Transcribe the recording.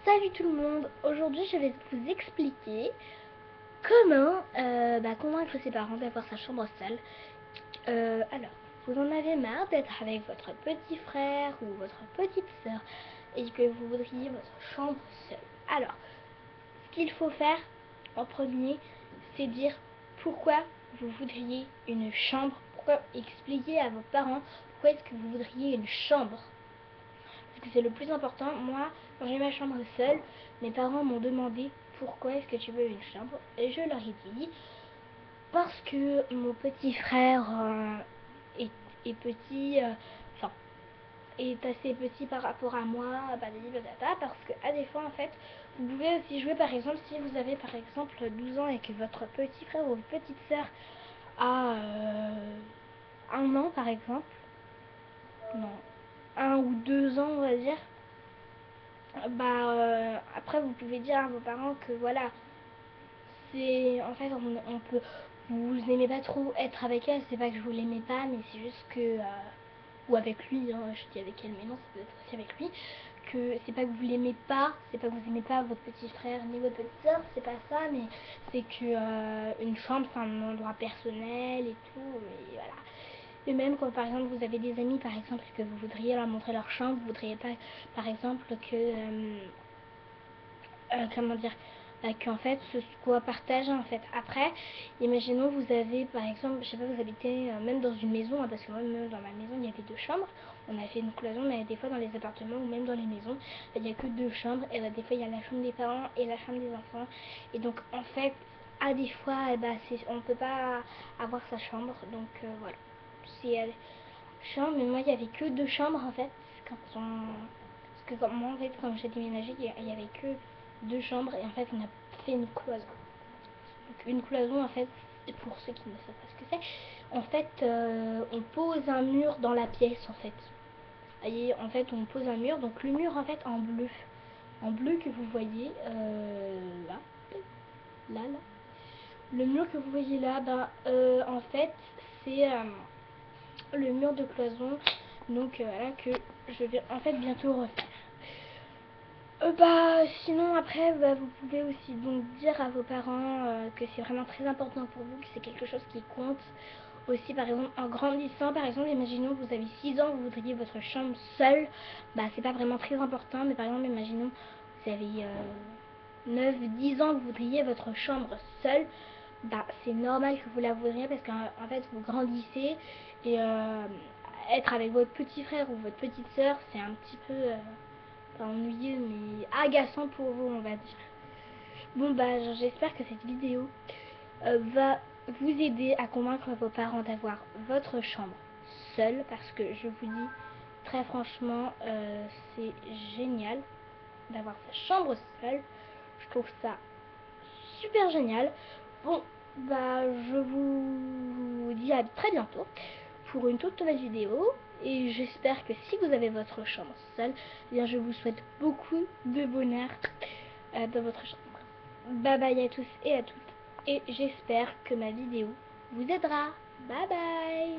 Salut tout le monde, aujourd'hui je vais vous expliquer comment convaincre ses parents d'avoir sa chambre seule. Alors, vous en avez marre d'être avec votre petit frère ou votre petite soeur et que vous voudriez votre chambre seule. Alors, ce qu'il faut faire en premier, c'est dire pourquoi vous voudriez une chambre, pourquoi expliquer à vos parents pourquoi est-ce que vous voudriez une chambre. Parce que c'est le plus important. Moi, quand j'ai ma chambre seule, mes parents m'ont demandé pourquoi est-ce que tu veux une chambre, et je leur ai dit parce que mon petit frère est petit, enfin est assez petit par rapport à moi, parce que à des fois en fait vous pouvez aussi jouer, par exemple si vous avez par exemple 12 ans et que votre petit frère ou petite soeur a 1 an par exemple, non, 1 ou 2 ans on va dire, après vous pouvez dire à vos parents que voilà, c'est en fait on peut, vous n'aimez pas trop être avec elle, c'est pas que je vous l'aimais pas, mais c'est juste que ou avec lui, hein, je dis avec elle mais non, ça peut être aussi avec lui, que c'est pas que vous l'aimez pas, c'est pas que vous aimez pas votre petit frère ni votre petite soeur, c'est pas ça, mais c'est que une chambre c'est un endroit personnel et tout, et voilà. Et même quand par exemple vous avez des amis par exemple que vous voudriez leur montrer leur chambre, vous voudriez pas par exemple que comment dire, qu'en fait ce soit partagé en fait. Après, imaginons vous avez par exemple, je sais pas, vous habitez même dans une maison, hein, parce que moi même dans ma maison il y avait 2 chambres, on a fait une cloison, mais des fois dans les appartements ou même dans les maisons il n'y a que 2 chambres, et des fois il y a la chambre des parents et la chambre des enfants, et donc en fait à des fois on peut pas avoir sa chambre, donc voilà, c'est chambre, mais moi il y avait que 2 chambres en fait quand parce que moi en fait quand j'ai déménagé il y avait que 2 chambres, et en fait on a fait une cloison. Donc une cloison en fait, pour ceux qui ne savent pas ce que c'est, en fait on pose un mur dans la pièce en fait. Et en fait on pose un mur, donc le mur en fait en bleu que vous voyez là, le mur que vous voyez là, en fait c'est le mur de cloison, donc voilà, que je vais en fait bientôt refaire. Sinon après vous pouvez aussi donc dire à vos parents que c'est vraiment très important pour vous, que c'est quelque chose qui compte aussi. Par exemple en grandissant, par exemple imaginons vous avez 6 ans, vous voudriez votre chambre seule, c'est pas vraiment très important, mais par exemple imaginons vous avez 9-10 ans, vous voudriez votre chambre seule, c'est normal que vous la voudriez, parce qu'en fait vous grandissez, et être avec votre petit frère ou votre petite soeur c'est un petit peu pas ennuyeux mais agaçant pour vous, on va dire. Bon j'espère que cette vidéo va vous aider à convaincre vos parents d'avoir votre chambre seule, parce que je vous dis très franchement c'est génial d'avoir sa chambre seule, je trouve ça super génial. Bon je vous dis à très bientôt pour une toute nouvelle vidéo, et j'espère que si vous avez votre chambre seule, je vous souhaite beaucoup de bonheur dans votre chambre. Bye bye à tous et à toutes, et j'espère que ma vidéo vous aidera. Bye bye.